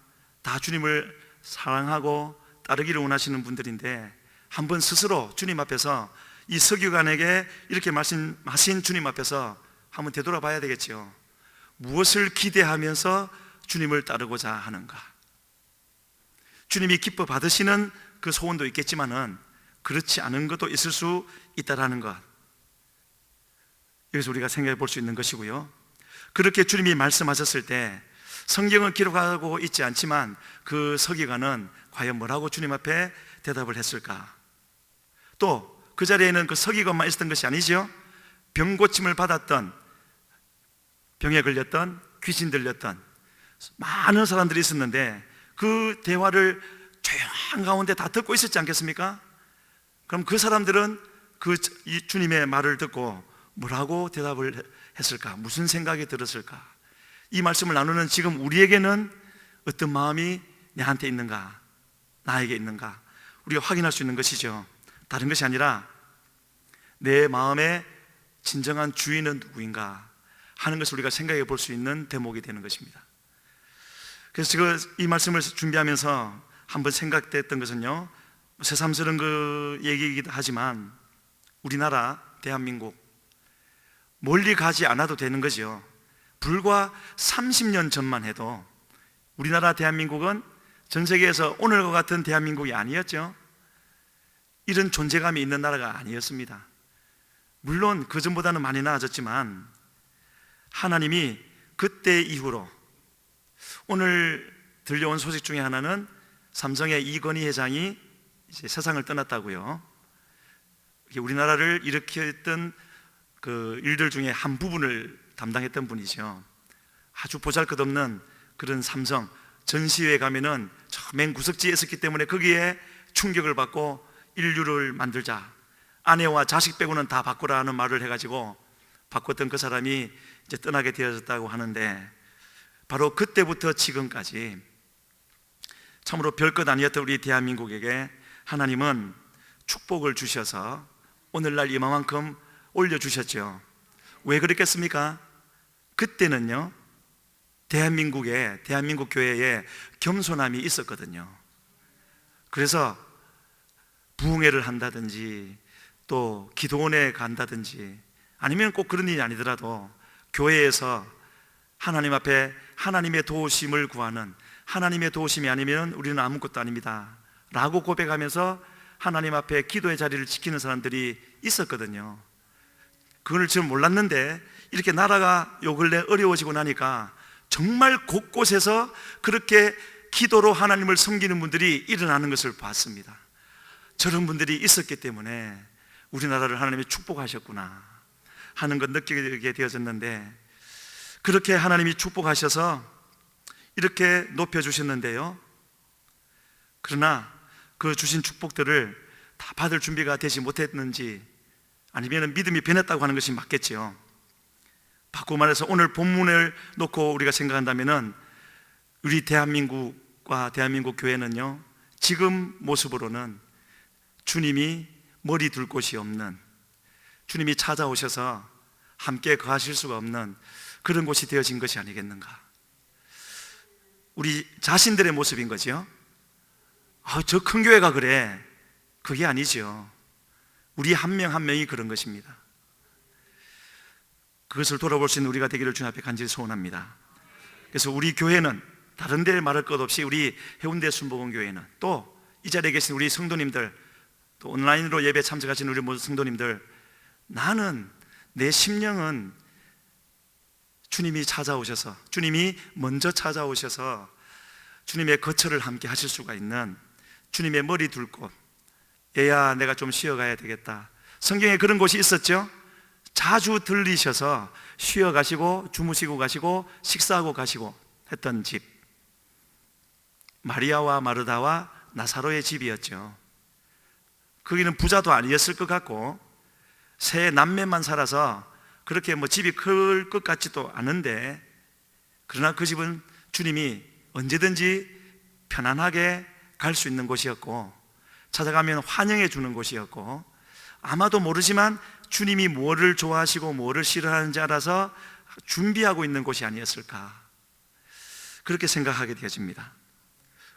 다 주님을 사랑하고 따르기를 원하시는 분들인데 한번 스스로 주님 앞에서 이 서기관에게 이렇게 말씀하신 주님 앞에서 한번 되돌아봐야 되겠죠. 무엇을 기대하면서 주님을 따르고자 하는가? 주님이 기뻐 받으시는 그 소원도 있겠지만은 그렇지 않은 것도 있을 수 있다라는 것, 여기서 우리가 생각해 볼 수 있는 것이고요. 그렇게 주님이 말씀하셨을 때 성경은 기록하고 있지 않지만 그 서기관은 과연 뭐라고 주님 앞에 대답을 했을까? 또 그 자리에는 그 서기관만 있었던 것이 아니죠. 병 고침을 받았던, 병에 걸렸던, 귀신 들렸던 많은 사람들이 있었는데 그 대화를 조용한 가운데 다 듣고 있었지 않겠습니까? 그럼 그 사람들은 이 주님의 말을 듣고 뭐라고 대답을 했을까? 무슨 생각이 들었을까? 이 말씀을 나누는 지금 우리에게는 어떤 마음이 내한테 있는가, 나에게 있는가, 우리가 확인할 수 있는 것이죠. 다른 것이 아니라 내 마음의 진정한 주인은 누구인가 하는 것을 우리가 생각해 볼 수 있는 대목이 되는 것입니다. 그래서 제가 이 말씀을 준비하면서 한번 생각됐던 것은요, 새삼스러운 그 얘기이기도 하지만 우리나라 대한민국 멀리 가지 않아도 되는 거죠. 불과 30년 전만 해도 우리나라 대한민국은 전 세계에서 오늘과 같은 대한민국이 아니었죠. 이런 존재감이 있는 나라가 아니었습니다. 물론 그 전보다는 많이 나아졌지만 하나님이 그때 이후로, 오늘 들려온 소식 중에 하나는 삼성의 이건희 회장이 이제 세상을 떠났다고요. 우리나라를 일으켰던 그 일들 중에 한 부분을 담당했던 분이죠. 아주 보잘것없는 그런 삼성 전시회에 가면은 맨 구석지에 있었기 때문에 거기에 충격을 받고 인류를 만들자, 아내와 자식 빼고는 다 바꾸라 하는 말을 해가지고 바꿨던 그 사람이 이제 떠나게 되어졌다고 하는데, 바로 그때부터 지금까지 참으로 별것 아니었던 우리 대한민국에게 하나님은 축복을 주셔서 오늘날 이만큼 올려주셨죠. 왜 그랬겠습니까? 그때는요, 대한민국 교회에 겸손함이 있었거든요. 그래서 부흥회를 한다든지 또 기도원에 간다든지 아니면 꼭 그런 일이 아니더라도 교회에서 하나님 앞에 하나님의 도우심을 구하는, 하나님의 도우심이 아니면 우리는 아무것도 아닙니다 라고 고백하면서 하나님 앞에 기도의 자리를 지키는 사람들이 있었거든요. 그걸 지금 몰랐는데 이렇게 나라가 요 근래 어려워지고 나니까 정말 곳곳에서 그렇게 기도로 하나님을 섬기는 분들이 일어나는 것을 봤습니다. 저런 분들이 있었기 때문에 우리나라를 하나님이 축복하셨구나 하는 것 느끼게 되어졌는데, 그렇게 하나님이 축복하셔서 이렇게 높여주셨는데요, 그러나 그 주신 축복들을 다 받을 준비가 되지 못했는지, 아니면 믿음이 변했다고 하는 것이 맞겠지요. 바꾸고 말해서 오늘 본문을 놓고 우리가 생각한다면은 우리 대한민국과 대한민국 교회는요, 지금 모습으로는 주님이 머리 둘 곳이 없는, 주님이 찾아오셔서 함께 거하실 수가 없는 그런 곳이 되어진 것이 아니겠는가. 우리 자신들의 모습인 거죠. 저 큰 교회가 그래. 그게 아니죠. 우리 한 명 한 명이 그런 것입니다. 그것을 돌아볼 수 있는 우리가 되기를 주님 앞에 간절히 소원합니다. 그래서 우리 교회는 다른 데 말할 것 없이 우리 해운대 순복음교회는 또 이 자리에 계신 우리 성도님들, 또 온라인으로 예배 참석하시는 우리 모든 성도님들, 나는 내 심령은 주님이 찾아오셔서, 주님이 먼저 찾아오셔서 주님의 거처를 함께 하실 수가 있는 주님의 머리 둘 곳, 얘야 내가 좀 쉬어가야 되겠다. 성경에 그런 곳이 있었죠. 자주 들리셔서 쉬어 가시고 주무시고 가시고 식사하고 가시고 했던 집, 마리아와 마르다와 나사로의 집이었죠. 거기는 부자도 아니었을 것 같고 세 남매만 살아서 그렇게 집이 클 것 같지도 않은데, 그러나 그 집은 주님이 언제든지 편안하게 갈 수 있는 곳이었고, 찾아가면 환영해 주는 곳이었고, 아마도 모르지만 주님이 뭐를 좋아하시고 뭐를 싫어하는지 알아서 준비하고 있는 곳이 아니었을까, 그렇게 생각하게 되어집니다.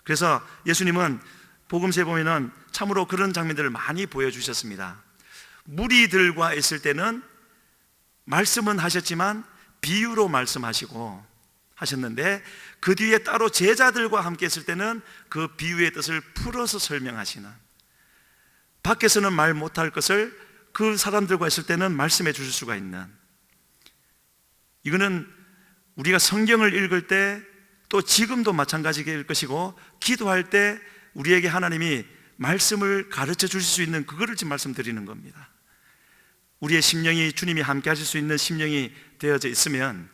그래서 예수님은 복음서에 보면은 참으로 그런 장면들을 많이 보여주셨습니다. 무리들과 있을 때는 말씀은 하셨지만 비유로 말씀하시고 하셨는데, 그 뒤에 따로 제자들과 함께 있을 때는 그 비유의 뜻을 풀어서 설명하시는, 밖에서는 말 못할 것을 그 사람들과 있을 때는 말씀해 주실 수가 있는, 이거는 우리가 성경을 읽을 때 또 지금도 마찬가지일 것이고, 기도할 때 우리에게 하나님이 말씀을 가르쳐 주실 수 있는 그거를 지금 말씀드리는 겁니다. 우리의 심령이 주님이 함께 하실 수 있는 심령이 되어져 있으면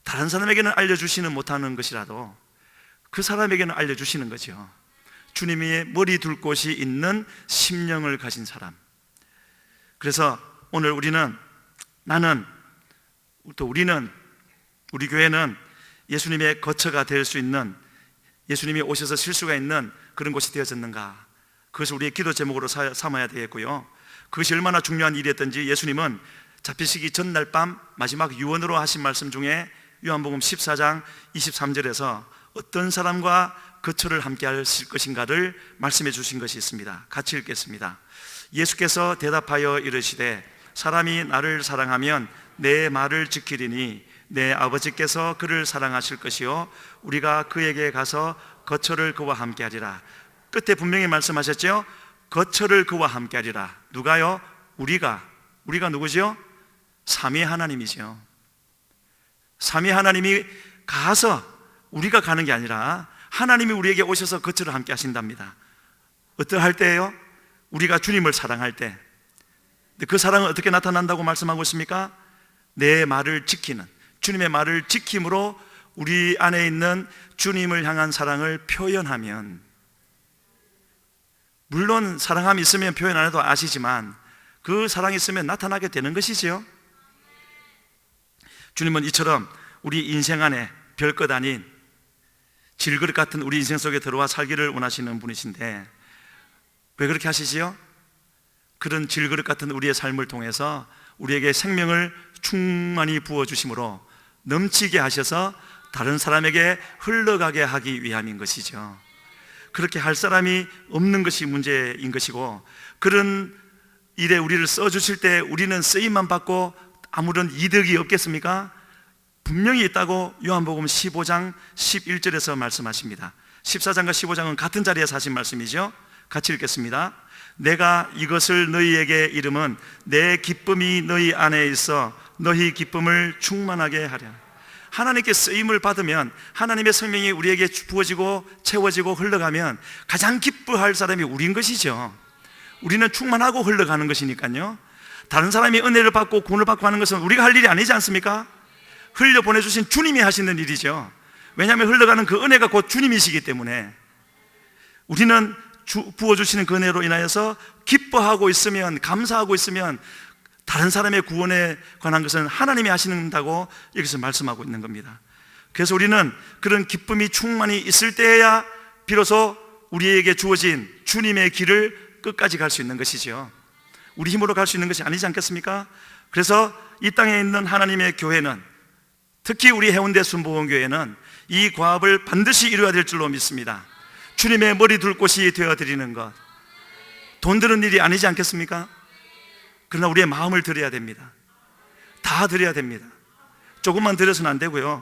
다른 사람에게는 알려주시는 못하는 것이라도 그 사람에게는 알려주시는 거죠. 주님의 머리 둘 곳이 있는 심령을 가진 사람. 그래서 오늘 우리는, 나는, 또 우리는, 우리 교회는 예수님의 거처가 될 수 있는, 예수님이 오셔서 쉴 수가 있는 그런 곳이 되어졌는가, 그것을 우리의 기도 제목으로 삼아야 되겠고요. 그것이 얼마나 중요한 일이었던지 예수님은 잡히시기 전날 밤 마지막 유언으로 하신 말씀 중에 요한복음 14장 23절에서 어떤 사람과 거처를 함께 하실 것인가를 말씀해 주신 것이 있습니다. 같이 읽겠습니다. 예수께서 대답하여 이르시되 사람이 나를 사랑하면 내 말을 지키리니 내 아버지께서 그를 사랑하실 것이요 우리가 그에게 가서 거처를 그와 함께 하리라. 끝에 분명히 말씀하셨죠. 거처를 그와 함께 하리라. 누가요? 우리가 누구죠? 삼위 하나님이죠. 삼위 하나님이 가서 우리가 가는 게 아니라 하나님이 우리에게 오셔서 거처를 함께 하신답니다. 어떠할 때예요? 우리가 주님을 사랑할 때. 그 사랑은 어떻게 나타난다고 말씀하고 있습니까? 내 말을 지키는, 주님의 말을 지킴으로 우리 안에 있는 주님을 향한 사랑을 표현하면, 물론 사랑함이 있으면 표현 안 해도 아시지만 그 사랑이 있으면 나타나게 되는 것이지요. 주님은 이처럼 우리 인생 안에 별것 아닌 질그릇 같은 우리 인생 속에 들어와 살기를 원하시는 분이신데, 왜 그렇게 하시지요? 그런 질그릇 같은 우리의 삶을 통해서 우리에게 생명을 충만히 부어주심으로 넘치게 하셔서 다른 사람에게 흘러가게 하기 위함인 것이죠. 그렇게 할 사람이 없는 것이 문제인 것이고, 그런 일에 우리를 써주실 때 우리는 쓰임만 받고 아무런 이득이 없겠습니까? 분명히 있다고 요한복음 15장 11절에서 말씀하십니다. 14장과 15장은 같은 자리에서 하신 말씀이죠. 같이 읽겠습니다. 내가 이것을 너희에게 이름은 내 기쁨이 너희 안에 있어 너희 기쁨을 충만하게 하랴. 하나님께 쓰임을 받으면, 하나님의 생명이 우리에게 부어지고 채워지고 흘러가면 가장 기뻐할 사람이 우리인 것이죠. 우리는 충만하고 흘러가는 것이니까요. 다른 사람이 은혜를 받고 구원을 받고 하는 것은 우리가 할 일이 아니지 않습니까? 흘려보내주신 주님이 하시는 일이죠. 왜냐하면 흘러가는 그 은혜가 곧 주님이시기 때문에 우리는 부어주시는 그 은혜로 인하여서 기뻐하고 있으면, 감사하고 있으면 다른 사람의 구원에 관한 것은 하나님이 하시는다고 여기서 말씀하고 있는 겁니다. 그래서 우리는 그런 기쁨이 충만히 있을 때야 비로소 우리에게 주어진 주님의 길을 끝까지 갈 수 있는 것이죠. 우리 힘으로 갈 수 있는 것이 아니지 않겠습니까? 그래서 이 땅에 있는 하나님의 교회는, 특히 우리 해운대 순복음교회는 이 과업을 반드시 이루어야 될 줄로 믿습니다. 주님의 머리 둘 곳이 되어드리는 것, 돈 드는 일이 아니지 않겠습니까? 그러나 우리의 마음을 드려야 됩니다. 다 드려야 됩니다. 조금만 드려서는 안 되고요,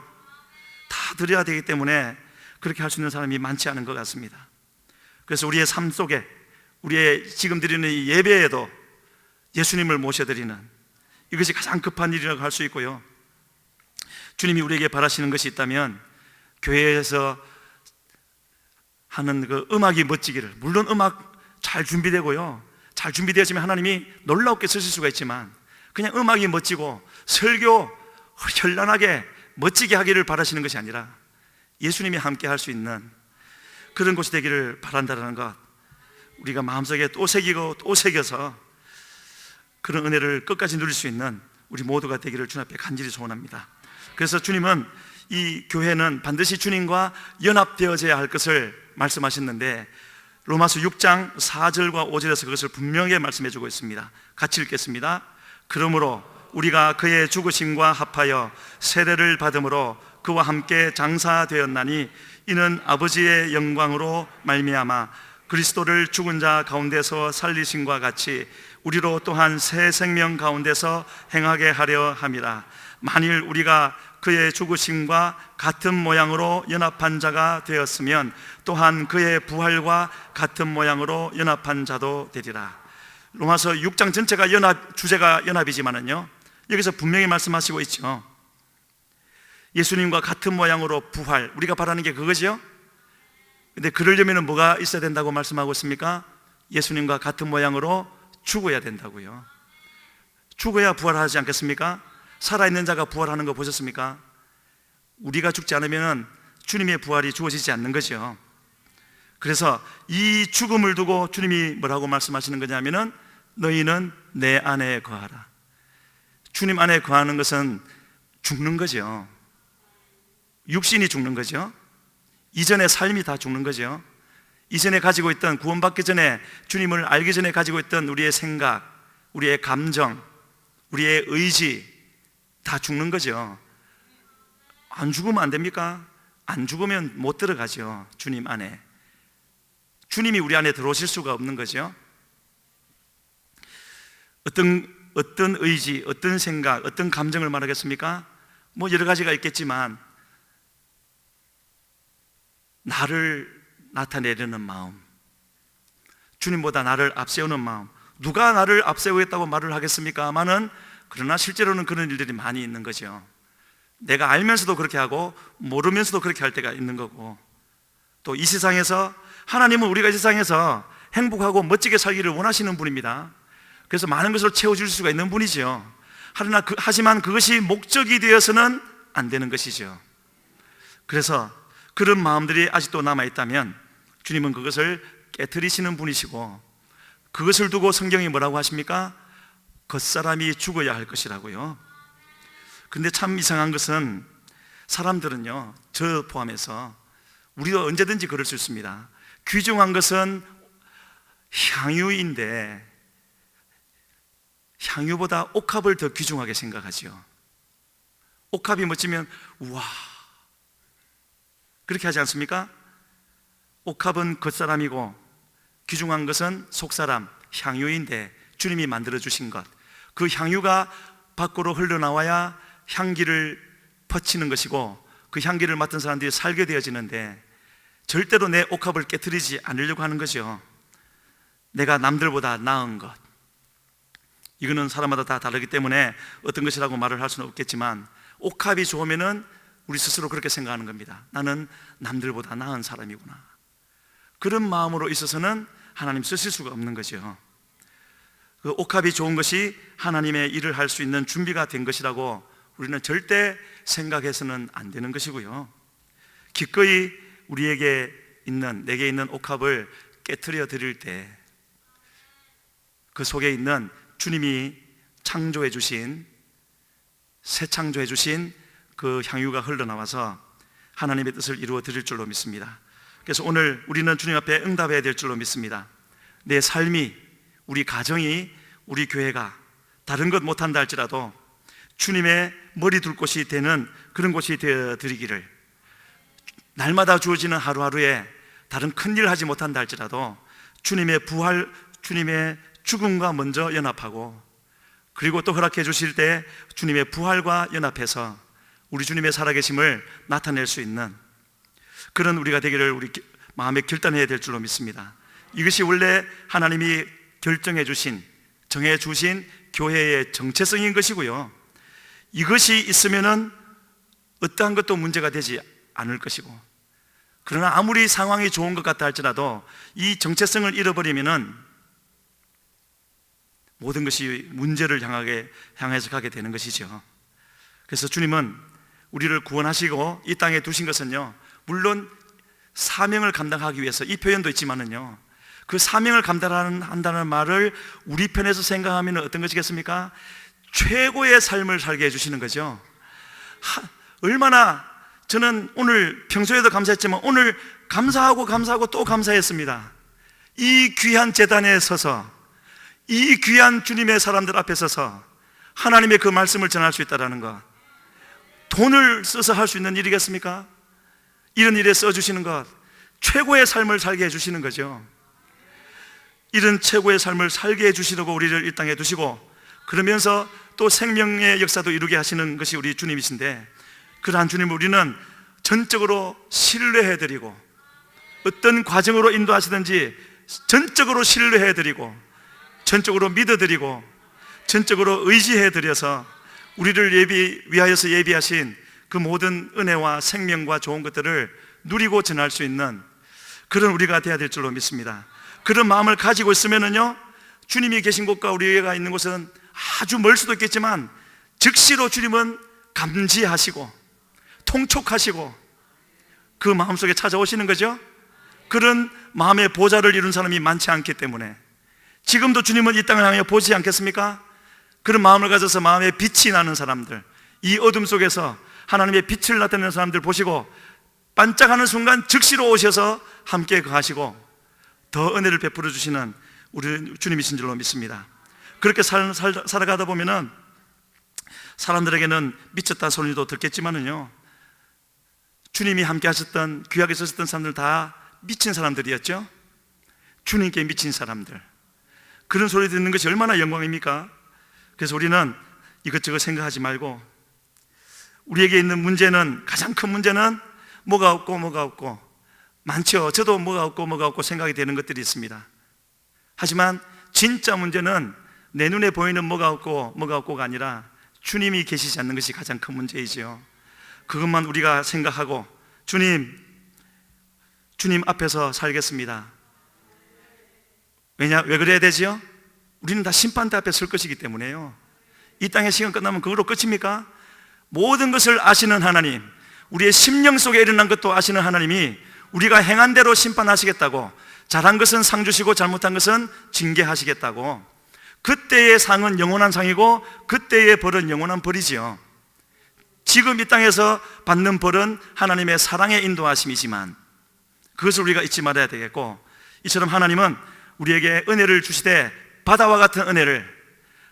다 드려야 되기 때문에 그렇게 할 수 있는 사람이 많지 않은 것 같습니다. 그래서 우리의 삶 속에, 우리의 지금 드리는 이 예배에도 예수님을 모셔드리는 이것이 가장 급한 일이라고 할 수 있고요, 주님이 우리에게 바라시는 것이 있다면 교회에서 하는 그 음악이 멋지기를, 물론 음악 잘 준비되고요, 잘 준비되었으면 하나님이 놀랍게 쓰실 수가 있지만 그냥 음악이 멋지고 설교 현란하게 멋지게 하기를 바라시는 것이 아니라 예수님이 함께 할 수 있는 그런 곳이 되기를 바란다는 것, 우리가 마음속에 또 새기고 또 새겨서 그런 은혜를 끝까지 누릴 수 있는 우리 모두가 되기를 주님 앞에 간절히 소원합니다. 그래서 주님은 이 교회는 반드시 주님과 연합되어져야 할 것을 말씀하셨는데 로마서 6장 4절과 5절에서 그것을 분명히 말씀해 주고 있습니다. 같이 읽겠습니다. 그러므로 우리가 그의 죽으심과 합하여 세례를 받음으로 그와 함께 장사되었나니 이는 아버지의 영광으로 말미암아 그리스도를 죽은 자 가운데서 살리심과 같이 우리로 또한 새 생명 가운데서 행하게 하려 함이라. 만일 우리가 그의 죽으심과 같은 모양으로 연합한 자가 되었으면 또한 그의 부활과 같은 모양으로 연합한 자도 되리라. 로마서 6장 전체가 주제가 연합이지만은요, 여기서 분명히 말씀하시고 있죠. 예수님과 같은 모양으로 부활, 우리가 바라는 게 그거죠. 근데 그러려면 뭐가 있어야 된다고 말씀하고 있습니까? 예수님과 같은 모양으로 죽어야 된다고요. 죽어야 부활하지 않겠습니까? 살아있는 자가 부활하는 거 보셨습니까? 우리가 죽지 않으면 주님의 부활이 주어지지 않는 거죠. 그래서 이 죽음을 두고 주님이 뭐라고 말씀하시는 거냐면은 너희는 내 안에 거하라. 주님 안에 거하는 것은 죽는 거죠. 육신이 죽는 거죠. 이전의 삶이 다 죽는 거죠. 이전에 가지고 있던, 구원받기 전에 주님을 알기 전에 가지고 있던 우리의 생각, 우리의 감정, 우리의 의지 다 죽는 거죠. 안 죽으면 안 됩니까? 안 죽으면 못 들어가죠. 주님 안에. 주님이 우리 안에 들어오실 수가 없는 거죠. 어떤 의지, 어떤 생각, 어떤 감정을 말하겠습니까? 뭐 여러 가지가 있겠지만 나를 나타내려는 마음, 주님보다 나를 앞세우는 마음. 누가 나를 앞세우겠다고 말을 하겠습니까마는 그러나 실제로는 그런 일들이 많이 있는 거죠. 내가 알면서도 그렇게 하고 모르면서도 그렇게 할 때가 있는 거고, 또 이 세상에서 하나님은 우리가 이 세상에서 행복하고 멋지게 살기를 원하시는 분입니다. 그래서 많은 것을 채워줄 수가 있는 분이죠. 하지만 그것이 목적이 되어서는 안 되는 것이죠. 그래서 그런 마음들이 아직도 남아있다면 주님은 그것을 깨트리시는 분이시고, 그것을 두고 성경이 뭐라고 하십니까? 겉사람이 죽어야 할 것이라고요. 근데 참 이상한 것은 사람들은요, 저 포함해서 우리도 언제든지 그럴 수 있습니다. 귀중한 것은 향유인데 향유보다 옥합을 더 귀중하게 생각하죠. 옥합이 멋지면 우와 그렇게 하지 않습니까? 옥합은 겉사람이고 귀중한 것은 속사람, 향유인데 주님이 만들어주신 것, 그 향유가 밖으로 흘러나와야 향기를 퍼치는 것이고 그 향기를 맡은 사람들이 살게 되어지는데 절대로 내 옥합을 깨트리지 않으려고 하는 거죠. 내가 남들보다 나은 것, 이거는 사람마다 다 다르기 때문에 어떤 것이라고 말을 할 수는 없겠지만 옥합이 좋으면은 우리 스스로 그렇게 생각하는 겁니다. 나는 남들보다 나은 사람이구나. 그런 마음으로 있어서는 하나님 쓰실 수가 없는 거죠. 그 옥합이 좋은 것이 하나님의 일을 할 수 있는 준비가 된 것이라고 우리는 절대 생각해서는 안 되는 것이고요. 기꺼이 우리에게 있는, 내게 있는 옥합을 깨트려 드릴 때 그 속에 있는 주님이 창조해 주신, 새 창조해 주신 그 향유가 흘러나와서 하나님의 뜻을 이루어 드릴 줄로 믿습니다. 그래서 오늘 우리는 주님 앞에 응답해야 될 줄로 믿습니다. 내 삶이, 우리 가정이, 우리 교회가 다른 것 못한다 할지라도 주님의 머리 둘 곳이 되는 그런 곳이 되어 드리기를, 날마다 주어지는 하루하루에 다른 큰일 하지 못한다 할지라도 주님의 부활, 주님의 죽음과 먼저 연합하고, 그리고 또 허락해 주실 때 주님의 부활과 연합해서 우리 주님의 살아계심을 나타낼 수 있는 그런 우리가 되기를 우리 마음에 결단해야 될 줄로 믿습니다. 이것이 원래 하나님이 결정해 주신, 정해 주신 교회의 정체성인 것이고요, 이것이 있으면은 어떠한 것도 문제가 되지 않을 것이고, 그러나 아무리 상황이 좋은 것 같다 할지라도 이 정체성을 잃어버리면은 모든 것이 문제를 향해서 가게 되는 것이죠. 그래서 주님은 우리를 구원하시고 이 땅에 두신 것은요, 물론 사명을 감당하기 위해서, 이 표현도 있지만은요, 그 사명을 감당한다는 말을 우리 편에서 생각하면 어떤 것이겠습니까? 최고의 삶을 살게 해주시는 거죠. 얼마나 저는 오늘 평소에도 감사했지만 오늘 감사하고 또 감사했습니다. 이 귀한 제단에 서서, 이 귀한 주님의 사람들 앞에 서서 하나님의 그 말씀을 전할 수 있다는 것, 돈을 써서 할 수 있는 일이겠습니까? 이런 일에 써주시는 것, 최고의 삶을 살게 해주시는 거죠. 이런 최고의 삶을 살게 해주시려고 우리를 이 땅에 두시고, 그러면서 또 생명의 역사도 이루게 하시는 것이 우리 주님이신데, 그러한 주님을 우리는 전적으로 신뢰해드리고, 어떤 과정으로 인도하시든지 전적으로 신뢰해드리고, 전적으로 믿어드리고, 전적으로 의지해드려서 우리를 위하여서 예비하신 그 모든 은혜와 생명과 좋은 것들을 누리고 전할 수 있는 그런 우리가 되어야 될 줄로 믿습니다. 그런 마음을 가지고 있으면은요, 주님이 계신 곳과 우리가 있는 곳은 아주 멀 수도 있겠지만 즉시로 주님은 감지하시고 통촉하시고 그 마음속에 찾아오시는 거죠. 그런 마음의 보좌를 이룬 사람이 많지 않기 때문에 지금도 주님은 이 땅을 향해 보지 않겠습니까? 그런 마음을 가져서 마음에 빛이 나는 사람들, 이 어둠 속에서 하나님의 빛을 나타내는 사람들 보시고 반짝하는 순간 즉시로 오셔서 함께 거하시고 더 은혜를 베풀어 주시는 우리 주님이신 줄로 믿습니다. 그렇게 살아가다 보면은 사람들에게는 미쳤다 소리도 듣겠지만은요, 주님이 함께 하셨던, 귀하게 쓰셨던 사람들 다 미친 사람들이었죠. 주님께 미친 사람들, 그런 소리 듣는 것이 얼마나 영광입니까? 그래서 우리는 이것저것 생각하지 말고, 우리에게 있는 문제는, 가장 큰 문제는 뭐가 없고 많죠. 저도 뭐가 없고 생각이 되는 것들이 있습니다. 하지만 진짜 문제는 내 눈에 보이는 뭐가 없고가 아니라 주님이 계시지 않는 것이 가장 큰 문제이지요. 그것만 우리가 생각하고 주님 앞에서 살겠습니다. 왜 그래야 되지요? 우리는 다 심판대 앞에 설 것이기 때문에요. 이 땅의 시간 끝나면 그걸로 끝입니까? 모든 것을 아시는 하나님, 우리의 심령 속에 일어난 것도 아시는 하나님이 우리가 행한 대로 심판하시겠다고, 잘한 것은 상 주시고 잘못한 것은 징계하시겠다고, 그때의 상은 영원한 상이고 그때의 벌은 영원한 벌이지요. 지금 이 땅에서 받는 벌은 하나님의 사랑의 인도하심이지만 그것을 우리가 잊지 말아야 되겠고, 이처럼 하나님은 우리에게 은혜를 주시되 바다와 같은 은혜를,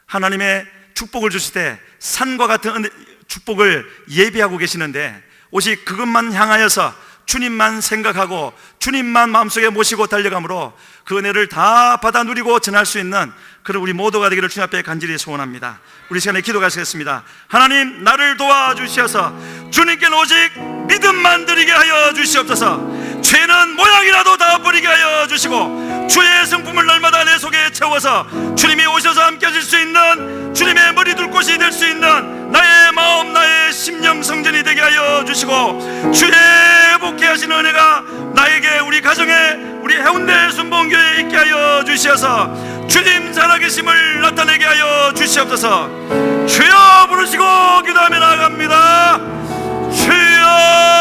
하나님의 축복을 주시되 산과 같은 축복을 예비하고 계시는데, 오직 그것만 향하여서 주님만 생각하고 주님만 마음속에 모시고 달려감으로 그 은혜를 다 받아 누리고 전할 수 있는 그런 우리 모두가 되기를 주님 앞에 간절히 소원합니다. 우리 시간에 기도하시겠습니다. 하나님, 나를 도와주시어서 주님께는 오직 믿음만 드리게 하여 주시옵소서. 죄는 모양이라도 다 버리게 하여 주시고 주의 성품을 날마다 내 속에 채워서 주님이 오셔서 함께 하실 수 있는, 주님의 머리 둘 곳이 될 수 있는 나의 마음, 나의 심령 성전이 되게 하여 주시고, 주의 복케 하시는 은혜가 나에게, 우리 가정에, 우리 해운대 순복음교회에 있게 하여 주시어서 주님 살아계심을 나타내게 하여 주시옵소서. 주여 부르시고 기도하며 나아갑니다. 주여.